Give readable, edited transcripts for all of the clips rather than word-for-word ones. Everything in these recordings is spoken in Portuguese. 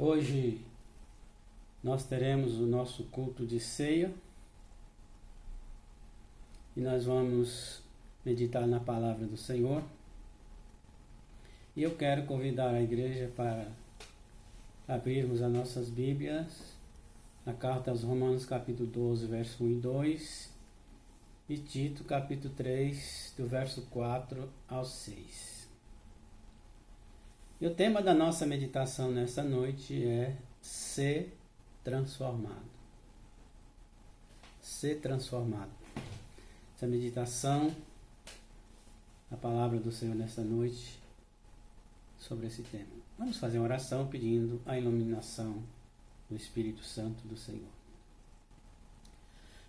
Hoje nós teremos o nosso culto de ceia e nós vamos meditar na palavra do Senhor. E eu quero convidar a igreja para abrirmos as nossas Bíblias na carta aos Romanos capítulo 12, verso 1 e 2 e Tito capítulo 3, do verso 4 ao 6. E o tema da nossa meditação nessa noite é ser transformado. Ser transformado. Essa meditação, a palavra do Senhor nessa noite, sobre esse tema. Vamos fazer uma oração pedindo a iluminação do Espírito Santo do Senhor.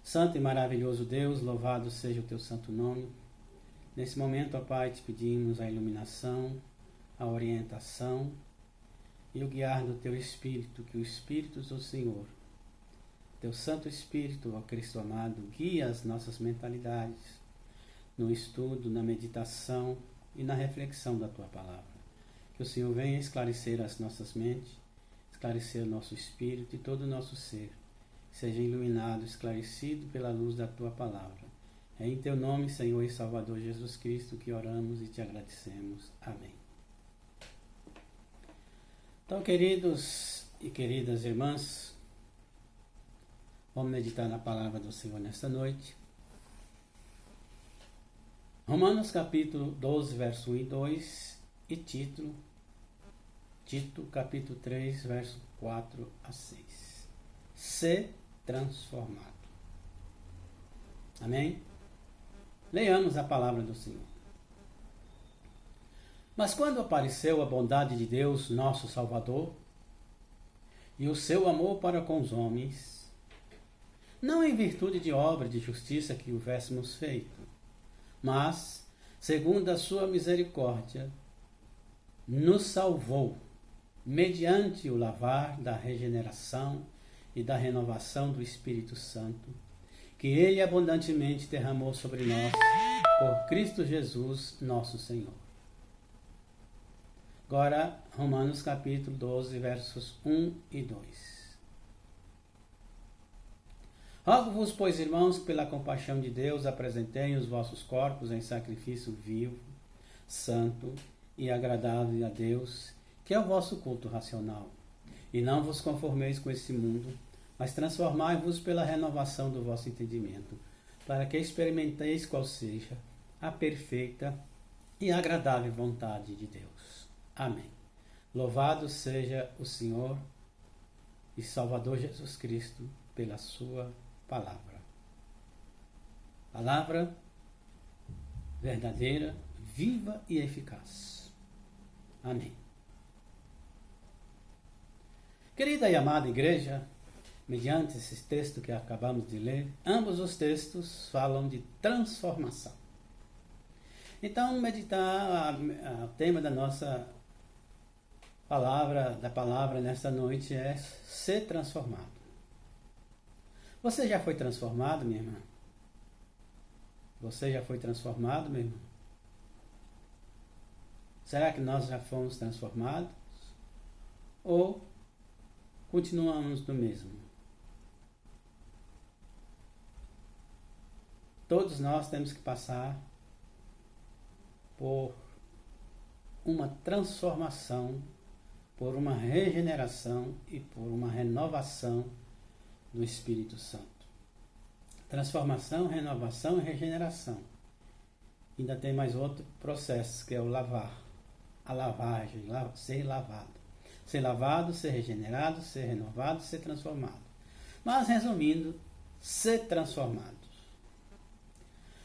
Santo e maravilhoso Deus, louvado seja o teu santo nome. Nesse momento, ó Pai, te pedimos a iluminação, a orientação e o guiar do teu Espírito, que o Espírito do Senhor, teu Santo Espírito, ó Cristo amado, guia as nossas mentalidades no estudo, na meditação e na reflexão da tua palavra. Que o Senhor venha esclarecer as nossas mentes, esclarecer o nosso espírito e todo o nosso ser, seja iluminado, esclarecido pela luz da tua palavra. É em teu nome, Senhor e Salvador Jesus Cristo, que oramos e te agradecemos. Amém. Então, queridos e queridas irmãs, vamos meditar na palavra do Senhor nesta noite. Romanos capítulo 12, verso 1 e 2 e Tito capítulo 3, verso 4 a 6. Ser transformado. Amém? Leiamos a palavra do Senhor. Mas quando apareceu a bondade de Deus, nosso Salvador, e o seu amor para com os homens, não em virtude de obra de justiça que houvéssemos feito, mas, segundo a sua misericórdia, nos salvou, mediante o lavar da regeneração e da renovação do Espírito Santo, que Ele abundantemente derramou sobre nós, por Cristo Jesus, nosso Senhor. Agora, Romanos capítulo 12, versos 1 e 2. Rogo-vos, pois, irmãos, pela compaixão de Deus, apresentei os vossos corpos em sacrifício vivo, santo e agradável a Deus, que é o vosso culto racional. E não vos conformeis com esse mundo, mas transformai-vos pela renovação do vosso entendimento, para que experimenteis qual seja a perfeita e agradável vontade de Deus. Amém. Louvado seja o Senhor e Salvador Jesus Cristo pela sua palavra. Palavra verdadeira, viva e eficaz. Amém. Querida e amada igreja, mediante esse texto que acabamos de ler, ambos os textos falam de transformação. Então, meditar o tema da nossa palavra nesta noite é ser transformado. Você já foi transformado, minha irmã? Você já foi transformado, meu irmão? Será que nós já fomos transformados? Ou continuamos no mesmo? Todos nós temos que passar por uma transformação, por uma regeneração e por uma renovação do Espírito Santo. Transformação, renovação e regeneração. Ainda tem mais outro processo, que é o lavar. A lavagem, ser lavado. Ser lavado, ser regenerado, ser renovado, ser transformado. Mas, resumindo, ser transformado.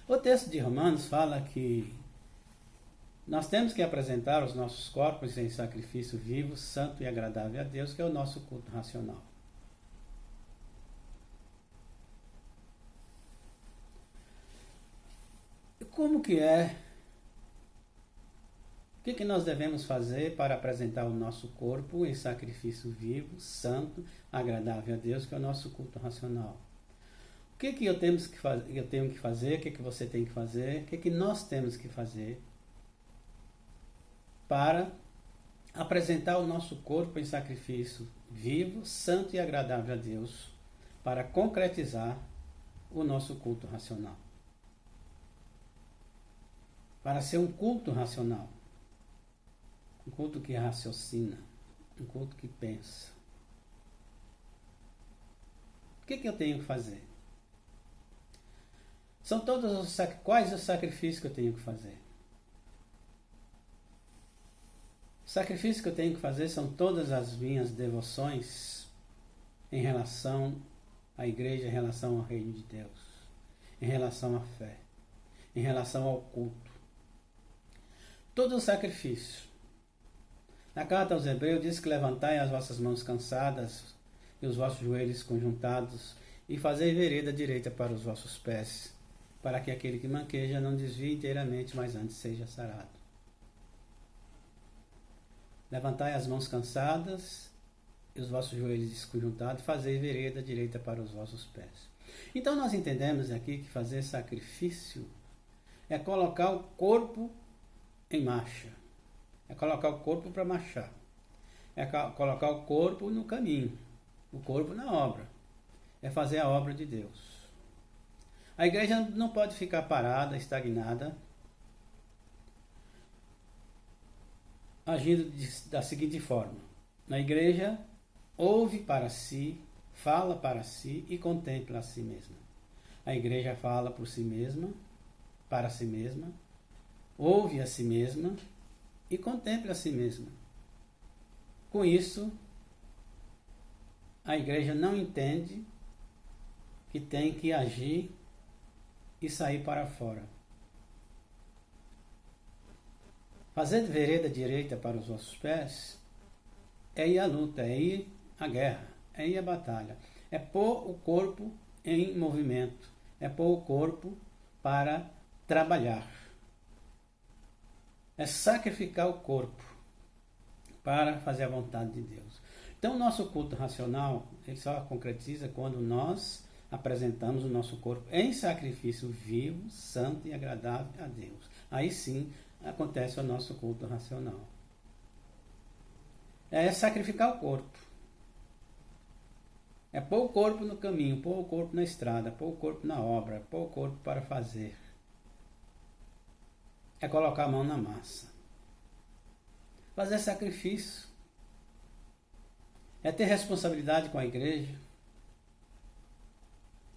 O texto de Romanos fala que nós temos que apresentar os nossos corpos em sacrifício vivo, santo e agradável a Deus, que é o nosso culto racional. E como que é? O que nós devemos fazer para apresentar o nosso corpo em sacrifício vivo, santo, agradável a Deus, que é o nosso culto racional? O que eu tenho que fazer? O que você tem que fazer? O que nós temos que fazer para apresentar o nosso corpo em sacrifício vivo, santo e agradável a Deus, para concretizar o nosso culto racional. Para ser um culto racional, um culto que raciocina, um culto que pensa. O que eu tenho que fazer? São todos quais os sacrifícios que eu tenho que fazer? Os sacrifícios que eu tenho que fazer são todas as minhas devoções em relação à igreja, em relação ao reino de Deus, em relação à fé, em relação ao culto. Todo o sacrifício. Na carta aos Hebreus diz que levantai as vossas mãos cansadas e os vossos joelhos conjuntados e fazei vereda direita para os vossos pés, para que aquele que manqueja não desvie inteiramente, mas antes seja sarado. Levantai as mãos cansadas e os vossos joelhos desconjuntados, fazei vereda direita para os vossos pés. Então nós entendemos aqui que fazer sacrifício é colocar o corpo em marcha, é colocar o corpo para marchar, é colocar o corpo no caminho, o corpo na obra, é fazer a obra de Deus. A igreja não pode ficar parada, estagnada, agindo da seguinte forma: na igreja, ouve para si, fala para si e contempla a si mesma. A igreja fala por si mesma, para si mesma, ouve a si mesma e contempla a si mesma. Com isso, a igreja não entende que tem que agir e sair para fora. Fazer vereda direita para os vossos pés é ir à luta, é ir à guerra, é ir à batalha. É pôr o corpo em movimento, é pôr o corpo para trabalhar. É sacrificar o corpo para fazer a vontade de Deus. Então, o nosso culto racional, ele só concretiza quando nós apresentamos o nosso corpo em sacrifício vivo, santo e agradável a Deus. Aí sim acontece o nosso culto racional. É sacrificar o corpo. É pôr o corpo no caminho, pôr o corpo na estrada, pôr o corpo na obra, pôr o corpo para fazer. É colocar a mão na massa. Fazer sacrifício. É ter responsabilidade com a igreja.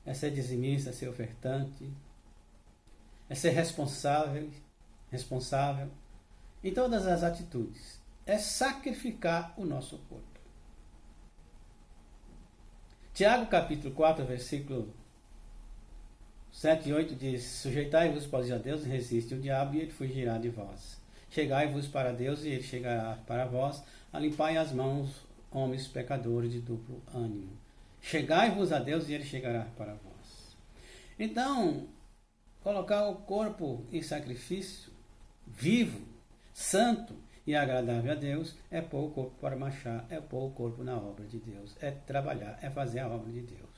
É ser dizimista, é ser ofertante. É ser responsável em todas as atitudes. É sacrificar o nosso corpo. Tiago capítulo 4, versículo 7 e 8 diz: sujeitai-vos, pois, a Deus, e resiste o diabo, e ele fugirá de vós. Chegai-vos para Deus, e ele chegará para vós. Limpai as mãos, homens pecadores de duplo ânimo. Chegai-vos a Deus, e ele chegará para vós. Então, colocar o corpo em sacrifício, vivo, santo e agradável a Deus, é pôr o corpo para marchar, é pôr o corpo na obra de Deus, é trabalhar, é fazer a obra de Deus.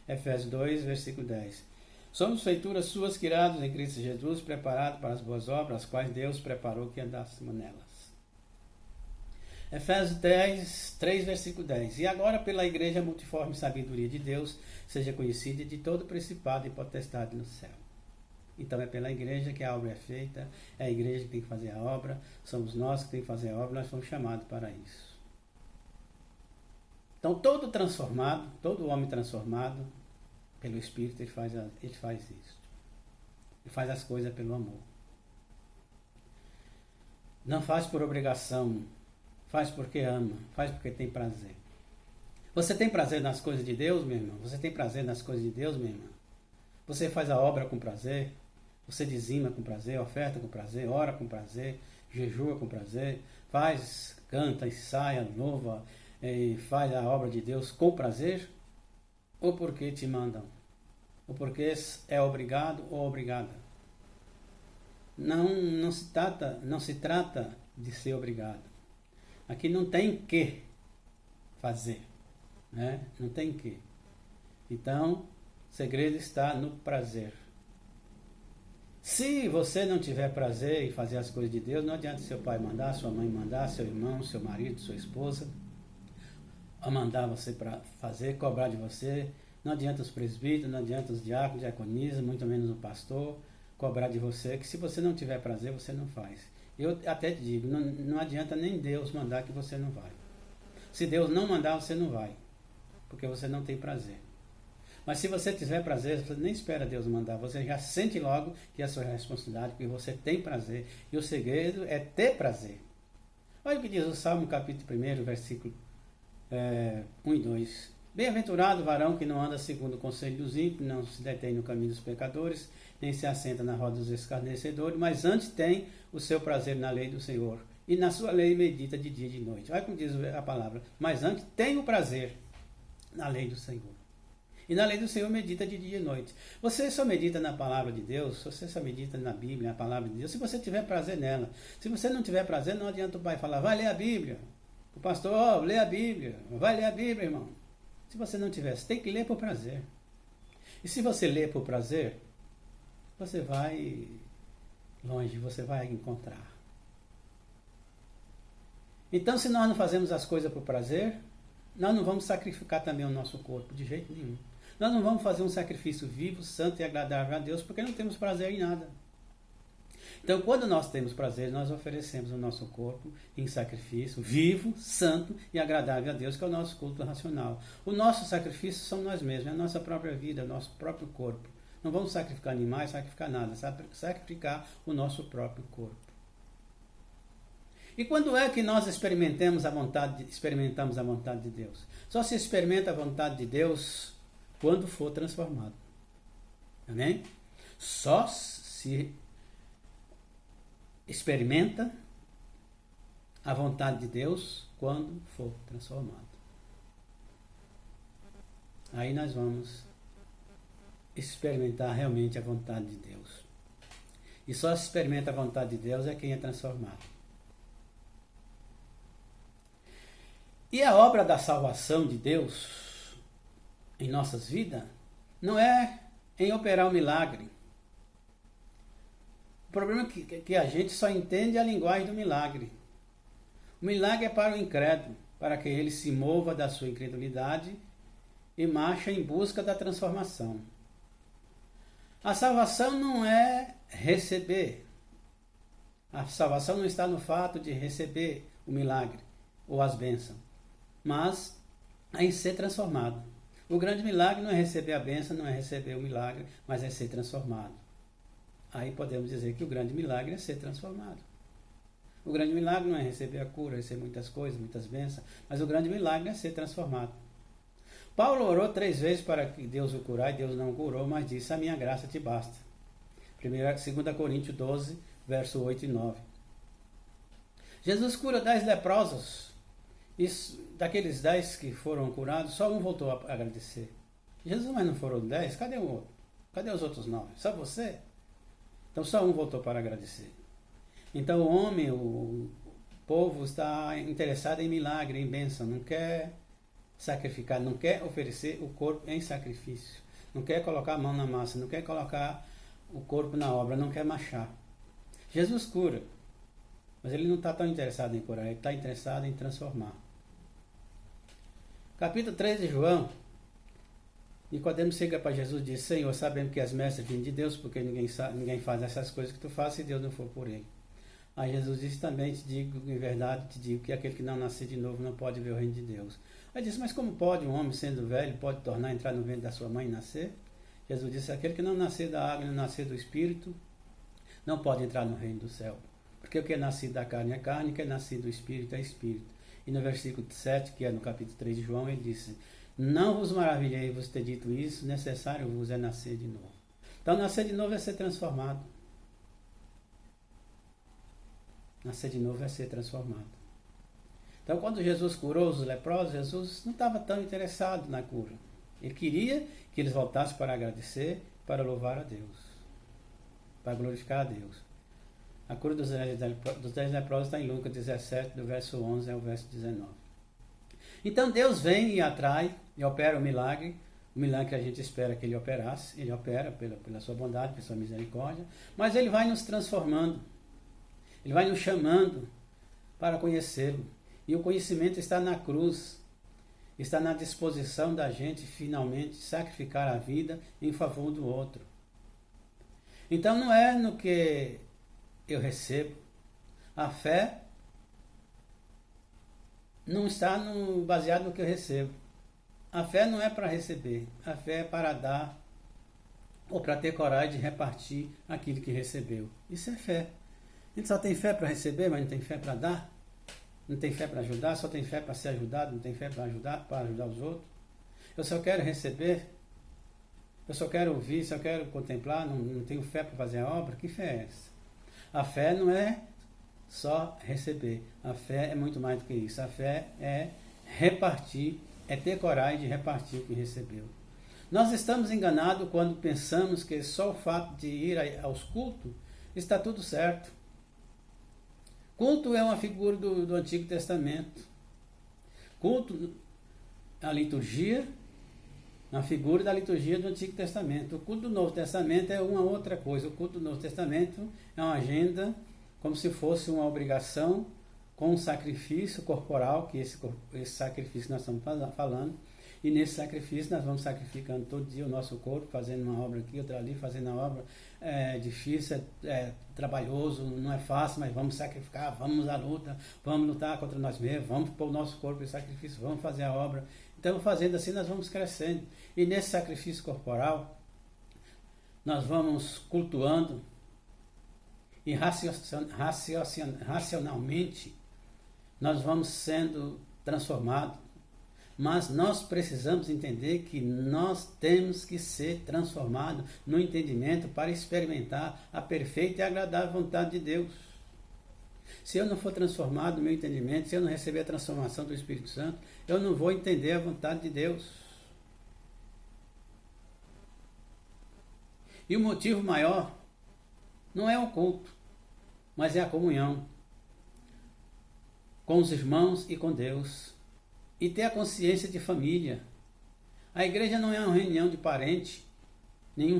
Efésios 2, versículo 10. Somos feituras suas, criados em Cristo Jesus, preparados para as boas obras, as quais Deus preparou que andássemos nelas. Efésios 10, 3, versículo 10. E agora, pela igreja, a multiforme sabedoria de Deus seja conhecida de todo principado e potestade no céu. Então é pela igreja que a obra é feita, é a igreja que tem que fazer a obra, somos nós que temos que fazer a obra, nós fomos chamados para isso. Então todo homem transformado pelo Espírito, ele faz isso. Ele faz as coisas pelo amor. Não faz por obrigação, faz porque ama, faz porque tem prazer. Você tem prazer nas coisas de Deus, meu irmão? Você tem prazer nas coisas de Deus, minha irmã? Você faz a obra com prazer? Você dizima com prazer, oferta com prazer, ora com prazer, jejua com prazer, canta, ensaia, louva, e faz a obra de Deus com prazer? Ou porque te mandam? Ou porque é obrigado ou obrigada? Não se trata de ser obrigado. Aqui não tem que fazer, né? Não tem que. Então, o segredo está no prazer. Se você não tiver prazer em fazer as coisas de Deus, não adianta seu pai mandar, sua mãe mandar, seu irmão, seu marido, sua esposa a mandar você para fazer, cobrar de você. Não adianta os presbíteros, não adianta os diáconos, diaconisas, muito menos o pastor, cobrar de você, que se você não tiver prazer, você não faz. Eu até te digo, não adianta nem Deus mandar que você não vai. Se Deus não mandar, você não vai, porque você não tem prazer. Mas se você tiver prazer, você nem espera Deus mandar, você já sente logo que é a sua responsabilidade, porque você tem prazer. E o segredo é ter prazer. Olha o que diz o Salmo capítulo 1, versículo 1 e 2. Bem-aventurado o varão que não anda segundo o conselho dos ímpios, não se detém no caminho dos pecadores, nem se assenta na roda dos escarnecedores, mas antes tem o seu prazer na lei do Senhor, e na sua lei medita de dia e de noite. Olha como diz a palavra, mas antes tem o prazer na lei do Senhor. E na lei do Senhor medita de dia e noite. Você só medita na palavra de Deus, você só medita na Bíblia, na palavra de Deus, se você tiver prazer nela. Se você não tiver prazer, não adianta o pai falar, vai ler a Bíblia. O pastor, lê a Bíblia. Vai ler a Bíblia, irmão. Se você não tiver, você tem que ler por prazer. E se você lê por prazer, você vai longe, você vai encontrar. Então, se nós não fazemos as coisas por prazer, nós não vamos sacrificar também o nosso corpo, de jeito nenhum. Nós não vamos fazer um sacrifício vivo, santo e agradável a Deus, porque não temos prazer em nada. Então, quando nós temos prazer, nós oferecemos o nosso corpo em sacrifício vivo, santo e agradável a Deus, que é o nosso culto racional. O nosso sacrifício são nós mesmos, é a nossa própria vida, é o nosso próprio corpo. Não vamos sacrificar animais, sacrificar nada, sacrificar o nosso próprio corpo. E quando é que nós experimentamos a vontade de Deus? Só se experimenta a vontade de Deus quando for transformado. Amém? Só se experimenta a vontade de Deus quando for transformado. Aí nós vamos experimentar realmente a vontade de Deus. E só se experimenta a vontade de Deus é quem é transformado. E a obra da salvação de Deus em nossas vidas não é em operar um milagre. O problema é que a gente só entende a linguagem do milagre. O milagre é para o incrédulo, para que ele se mova da sua incredulidade e marche em busca da transformação. A salvação não é receber. A salvação não está no fato de receber o milagre ou as bênçãos, mas em ser transformado. O grande milagre não é receber a bênção, não é receber o milagre, mas é ser transformado. Aí podemos dizer que o grande milagre é ser transformado. O grande milagre não é receber a cura, receber muitas coisas, muitas bênçãos, mas o grande milagre é ser transformado. Paulo orou 3 vezes para que Deus o curar, e Deus não o curou, mas disse, a minha graça te basta. 2 Coríntios 12, verso 8 e 9. Jesus cura 10 leprosos. Isso, daqueles 10 que foram curados, só um voltou a agradecer. Jesus, mas não foram 10? Cadê o outro? Cadê os outros 9? Só você? Então só um voltou para agradecer. Então o homem, o povo está interessado em milagre, em bênção, não quer sacrificar, não quer oferecer o corpo em sacrifício, não quer colocar a mão na massa, não quer colocar o corpo na obra, não quer marchar. Jesus cura, mas ele não está tão interessado em curar, ele está interessado em transformar. Capítulo 3 de João, Nicodemo chega para Jesus e diz, Senhor, sabemos que és mestre vindo de Deus, porque ninguém faz essas coisas que tu fazes se Deus não for por ele. Aí Jesus disse, também te digo, em verdade te digo, que aquele que não nascer de novo não pode ver o reino de Deus. Aí disse, mas como pode um homem sendo velho, pode tornar a entrar no ventre da sua mãe e nascer? Jesus disse, aquele que não nascer da água e não nascer do Espírito, não pode entrar no reino do céu. Porque o que é nascido da carne é carne, o que é nascido do Espírito é Espírito. E no versículo 7, que é no capítulo 3 de João, ele disse, não vos maravilhei vos ter dito isso, necessário vos é nascer de novo. Então nascer de novo é ser transformado. Nascer de novo é ser transformado. Então, quando Jesus curou os leprosos, Jesus não estava tão interessado na cura. Ele queria que eles voltassem para agradecer, para louvar a Deus, para glorificar a Deus. A cura dos 10 leprosos está em Lucas 17, do verso 11 ao verso 19. Então, Deus vem e atrai e opera o milagre O milagre que a gente espera que ele operasse, ele opera pela sua bondade, pela sua misericórdia, mas ele vai nos transformando, ele vai nos chamando para conhecê-lo. E o conhecimento está na cruz, está na disposição da gente finalmente sacrificar a vida em favor do outro. Então não é no que eu recebo. A fé não está baseado no que eu recebo. A fé não é para receber, a fé é para dar ou para ter coragem de repartir aquilo que recebeu. Isso é fé. A gente só tem fé para receber, mas não tem fé para dar. Não tem fé para ajudar, só tem fé para ser ajudado, não tem fé para ajudar os outros. Eu só quero receber, eu só quero ouvir, só quero contemplar, não tenho fé para fazer a obra. Que fé é essa? A fé não é só receber. A fé é muito mais do que isso. A fé é repartir, é ter coragem de repartir o que recebeu. Nós estamos enganados quando pensamos que só o fato de ir aos cultos está tudo certo. Culto é uma figura do Antigo Testamento. Culto, a liturgia, uma figura da liturgia do Antigo Testamento. O culto do Novo Testamento é uma outra coisa. O culto do Novo Testamento é uma agenda como se fosse uma obrigação com um sacrifício corporal, que esse sacrifício nós estamos falando. E nesse sacrifício nós vamos sacrificando todo dia o nosso corpo, fazendo uma obra aqui, outra ali, fazendo a obra. É difícil, é trabalhoso, não é fácil, mas vamos sacrificar, vamos à luta, vamos lutar contra nós mesmos, vamos pôr o nosso corpo em sacrifício, vamos fazer a obra. Então, fazendo assim, nós vamos crescendo. E nesse sacrifício corporal, nós vamos cultuando e racionalmente nós vamos sendo transformados. Mas nós precisamos entender que nós temos que ser transformados no entendimento para experimentar a perfeita e agradável vontade de Deus. Se eu não for transformado no meu entendimento, se eu não receber a transformação do Espírito Santo, eu não vou entender a vontade de Deus. E o motivo maior não é o culto, mas é a comunhão com os irmãos e com Deus. E ter a consciência de família. A igreja não é uma reunião de parente, nem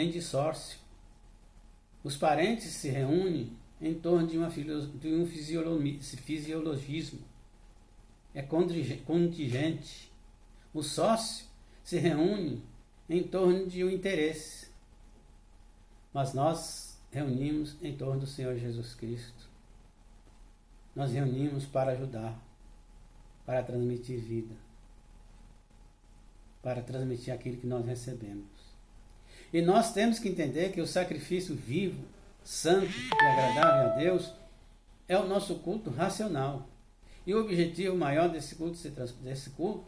de sócio. Os parentes se reúnem em torno de um fisiologismo. É contingente. O sócio se reúne em torno de um interesse. Mas nós reunimos em torno do Senhor Jesus Cristo. Nós reunimos para ajudar, para transmitir vida, para transmitir aquilo que nós recebemos. E nós temos que entender que o sacrifício vivo, santo e agradável a Deus é o nosso culto racional. E o objetivo maior desse culto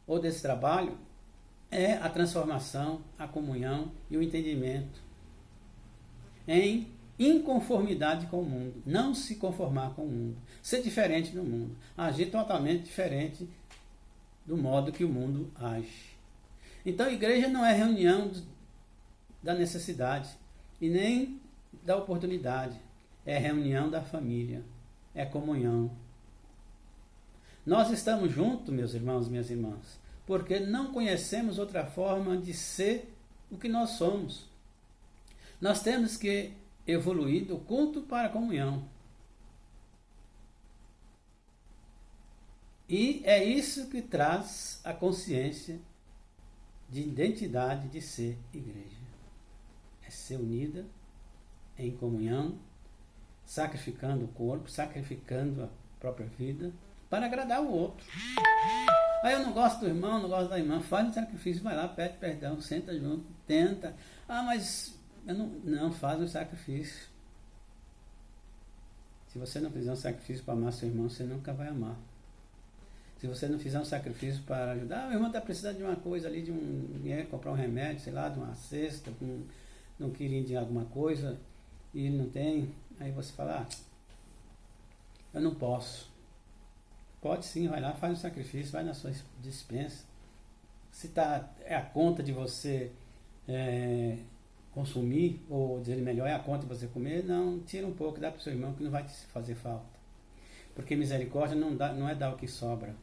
ou desse trabalho é a transformação, a comunhão e o entendimento em inconformidade com o mundo, não se conformar com o mundo, ser diferente do mundo, agir totalmente diferente do modo que o mundo age. Então a igreja não é reunião da necessidade e nem da oportunidade, é reunião da família, é comunhão. Nós estamos juntos, meus irmãos e minhas irmãs, porque não conhecemos outra forma de ser o que nós somos. Nós temos que evoluir do culto para a comunhão. E é isso que traz a consciência de identidade de ser igreja. É ser unida em comunhão, sacrificando o corpo, sacrificando a própria vida, para agradar o outro. Aí eu não gosto do irmão, não gosto da irmã, faz o sacrifício, vai lá, pede perdão, senta junto, tenta. Mas eu não faz o sacrifício. Se você não fizer um sacrifício para amar seu irmão, você nunca vai amar. Se você não fizer um sacrifício para ajudar, o irmão está precisando de uma coisa ali, de um dinheiro, comprar um remédio, sei lá, de uma cesta, não queria de alguma coisa, e ele não tem, aí você fala, eu não posso. Pode sim, vai lá, faz um sacrifício, vai na sua despensa. Se é a conta de você consumir, ou dizer melhor, é a conta de você comer, não, tira um pouco, dá para o seu irmão que não vai te fazer falta. Porque misericórdia não é dar o que sobra.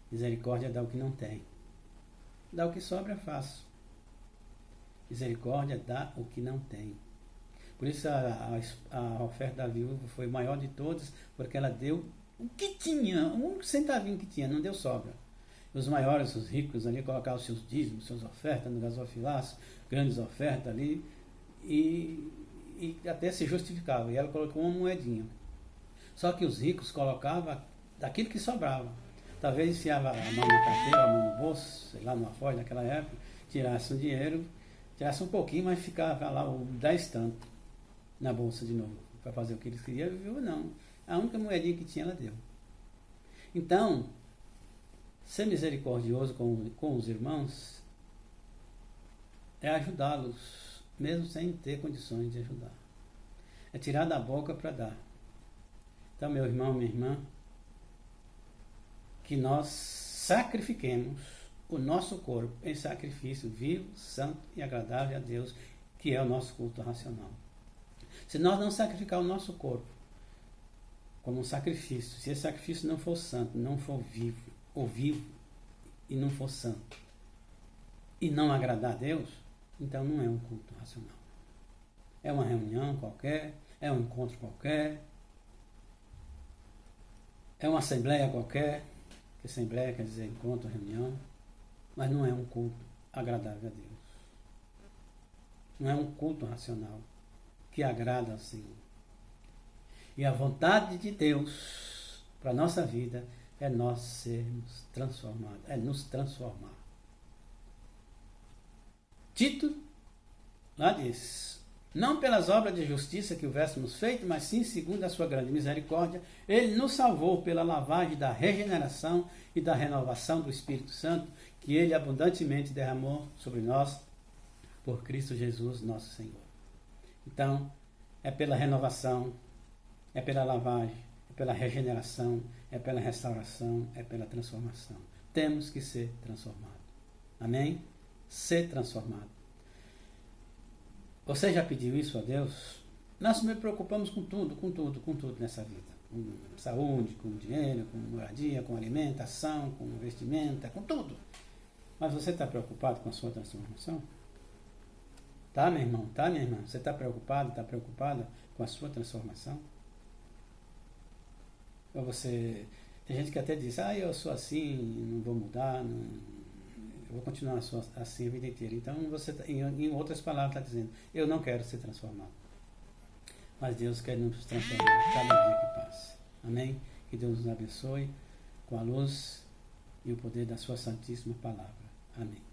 Misericórdia é dar o que não tem. Dá o que sobra é fácil. Misericórdia dá o que não tem. Por isso a oferta da viúva foi maior de todas, porque ela deu o que tinha, um centavinho que tinha, não deu sobra. Os maiores, os ricos ali, colocavam seus dízimos, suas ofertas no gasofilaço, grandes ofertas ali, e até se justificava. E ela colocou uma moedinha. Só que os ricos colocavam daquilo que sobrava. Talvez enfiava a mão na carteira, a mão no bolso, sei lá, numa folha naquela época, tirasse o dinheiro, tirasse um pouquinho, mas ficava lá o 10 tanto na bolsa de novo, para fazer o que eles queriam, viu? Não. A única moedinha que tinha, ela deu. Então, ser misericordioso com os irmãos é ajudá-los, mesmo sem ter condições de ajudar. É tirar da boca para dar. Então, meu irmão, minha irmã, que nós sacrifiquemos o nosso corpo em sacrifício vivo, santo e agradável a Deus, que é o nosso culto racional. Se nós não sacrificar o nosso corpo como um sacrifício, se esse sacrifício não for santo, não for vivo, ou vivo e não for santo, e não agradar a Deus, então não é um culto racional. É uma reunião qualquer, é um encontro qualquer, é uma assembleia qualquer, que assembleia quer dizer encontro, reunião, mas não é um culto agradável a Deus. Não é um culto racional que agrada ao Senhor. E a vontade de Deus para a nossa vida é nós sermos transformados, é nos transformar. Tito lá diz: não pelas obras de justiça que houvéssemos feito, mas sim segundo a sua grande misericórdia, ele nos salvou pela lavagem da regeneração e da renovação do Espírito Santo, que ele abundantemente derramou sobre nós por Cristo Jesus, nosso Senhor. Então, é pela renovação, é pela lavagem, é pela regeneração, é pela restauração, é pela transformação. Temos que ser transformados. Amém? Ser transformado. Você já pediu isso a Deus? Nós nos preocupamos com tudo nessa vida. Com saúde, com dinheiro, com moradia, com alimentação, com vestimenta, com tudo. Mas você está preocupado com a sua transformação? Tá, meu irmão? Tá, minha irmã? Você está preocupado, está preocupada com a sua transformação? Ou você... Tem gente que até diz, eu sou assim, não vou mudar, eu vou continuar assim a vida inteira. Então, você, em outras palavras, está dizendo, eu não quero ser transformado. Mas Deus quer nos transformar cada dia que passa. Amém? Que Deus nos abençoe com a luz e o poder da sua santíssima palavra. Amém.